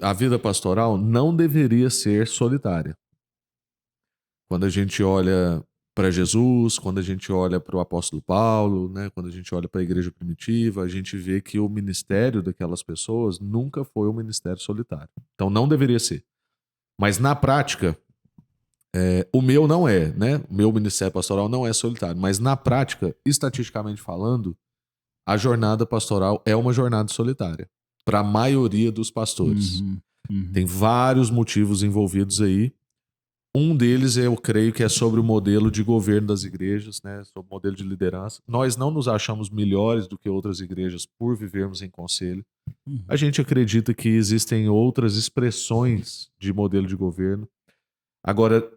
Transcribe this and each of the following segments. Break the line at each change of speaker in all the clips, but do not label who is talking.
a vida pastoral não deveria ser solitária. Quando a gente olha para Jesus, quando a gente olha para o apóstolo Paulo, né, quando a gente olha para a igreja primitiva, a gente vê que o ministério daquelas pessoas nunca foi um ministério solitário. Então não deveria ser. Mas na prática, o meu não é, né? O meu ministério pastoral não é solitário. Mas na prática, estatisticamente falando, a jornada pastoral é uma jornada solitária para a maioria dos pastores. Tem vários motivos envolvidos aí. Um deles, eu creio que é sobre o modelo de governo das igrejas, né? Sobre o modelo de liderança. Nós não nos achamos melhores do que outras igrejas por vivermos em conselho. A gente acredita que existem outras expressões de modelo de governo. Agora,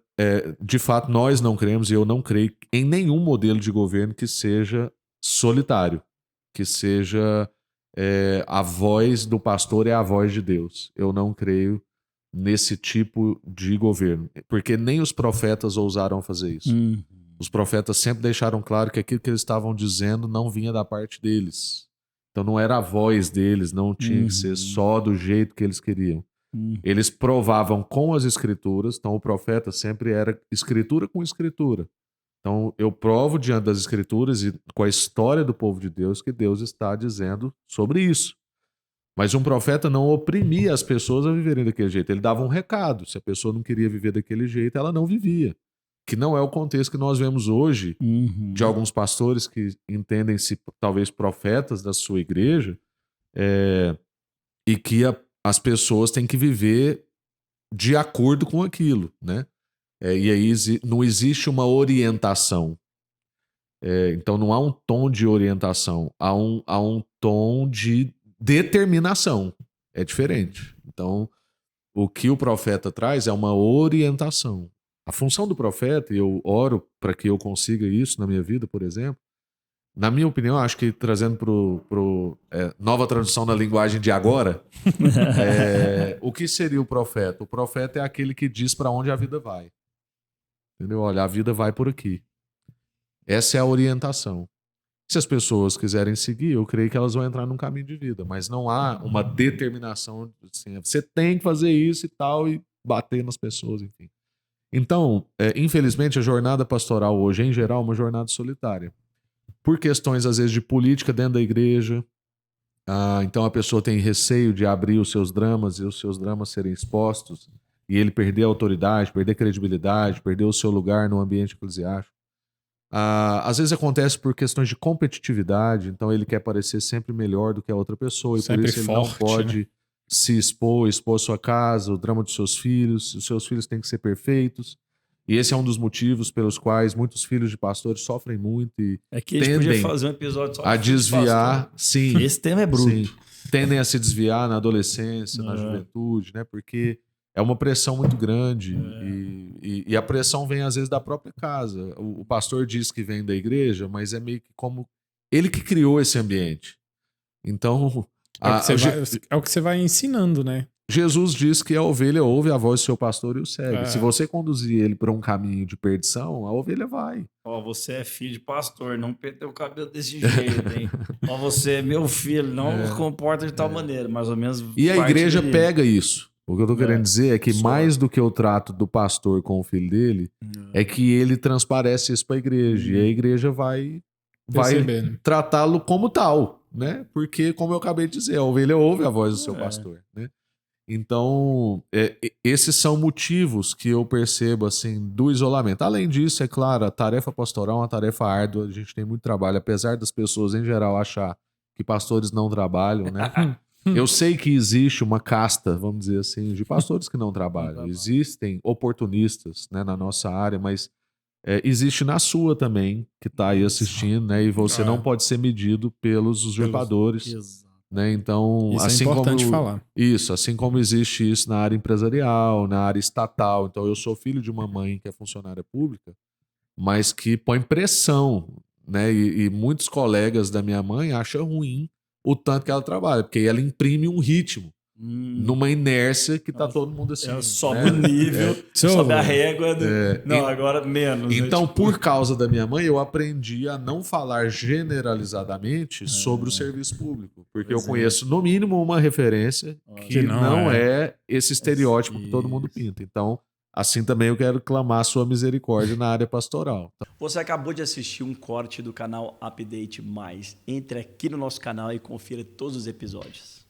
de fato, nós não cremos, e eu não creio em nenhum modelo de governo que seja solitário, que seja a voz do pastor é a voz de Deus. Eu não creio nesse tipo de governo, porque nem os profetas ousaram fazer isso. Os profetas sempre deixaram claro que aquilo que eles estavam dizendo não vinha da parte deles. Então não era a voz deles, não tinha que ser só do jeito que eles queriam. Eles provavam com as escrituras, então o profeta sempre era escritura com escritura. Então eu provo diante das escrituras e com a história do povo de Deus que Deus está dizendo sobre isso. Mas um profeta não oprimia as pessoas a viverem daquele jeito. Ele dava um recado. Se a pessoa não queria viver daquele jeito, ela não vivia. Que não é o contexto que nós vemos hoje de alguns pastores que entendem-se talvez profetas da sua igreja e que as pessoas têm que viver de acordo com aquilo, né? E aí não existe uma orientação. Então não há um tom de orientação, há um tom de determinação. É diferente. Então, o que o profeta traz é uma orientação. A função do profeta, e eu oro para que eu consiga isso na minha vida, por exemplo, na minha opinião, acho que trazendo para nova tradução na linguagem de agora, o que seria o profeta? O profeta é aquele que diz para onde a vida vai. Entendeu? Olha, a vida vai por aqui. Essa é a orientação. Se as pessoas quiserem seguir, eu creio que elas vão entrar num caminho de vida, mas não há uma determinação assim, você tem que fazer isso e tal, e bater nas pessoas, enfim. Então, infelizmente, a jornada pastoral hoje, em geral, é uma jornada solitária. Por questões, às vezes, de política dentro da igreja. Então a pessoa tem receio de abrir os seus dramas e os seus dramas serem expostos, e ele perder a autoridade, perder a credibilidade, perder o seu lugar no ambiente eclesiástico. Às vezes acontece por questões de competitividade, então ele quer parecer sempre melhor do que a outra pessoa, e
sempre
por isso
forte,
ele não pode, né, se expor sua casa, o drama dos seus filhos. Os seus filhos têm que ser perfeitos. E esse é um dos motivos pelos quais muitos filhos de pastores sofrem muito e
que a gente podia fazer um episódio só
a desviar. Sim,
esse tema é bruto.
Sim, tendem a se desviar na adolescência, na juventude, né? Porque é uma pressão muito grande e a pressão vem às vezes da própria casa. O pastor diz que vem da igreja, mas é meio que como ele que criou esse ambiente. Então
é o que você vai ensinando, né?
Jesus diz que a ovelha ouve a voz do seu pastor e o segue. Se você conduzir ele para um caminho de perdição, a ovelha vai.
Você é filho de pastor, não penteu o cabelo desse jeito, hein? Você é meu filho, não comporta de tal maneira, mais ou menos.
E a igreja pega isso. O que eu tô querendo dizer é que mais do que o trato do pastor com o filho dele, é que ele transparece isso para a igreja. E a igreja vai tratá-lo como tal, né? Porque, como eu acabei de dizer, a ovelha ouve a voz do seu pastor, né? Então, esses são motivos que eu percebo assim do isolamento. Além disso, é claro, a tarefa pastoral é uma tarefa árdua, a gente tem muito trabalho, apesar das pessoas em geral achar que pastores não trabalham, né? Eu sei que existe uma casta, vamos dizer assim, de pastores que não trabalham. Existem oportunistas, né, na nossa área, mas existe na sua também, que está aí assistindo, né? E você não pode ser medido pelos usurpadores. Né? Então,
isso
assim
é importante
como
falar.
Isso, assim como existe isso na área empresarial, na área estatal. Então, eu sou filho de uma mãe que é funcionária pública, mas que põe pressão, né? E muitos colegas da minha mãe acham ruim o tanto que ela trabalha, porque ela imprime um ritmo. numa inércia que tá todo mundo assim.
Sobe
né?
o nível, sobe a régua. Não, agora menos.
Então,
né?
por causa da minha mãe, eu aprendi a não falar generalizadamente sobre o serviço público. Porque eu conheço, no mínimo, uma referência que não é esse estereótipo que todo mundo pinta. Então, assim também eu quero clamar a sua misericórdia na área pastoral.
Você acabou de assistir um corte do canal Update Mais. Entre aqui no nosso canal e confira todos os episódios.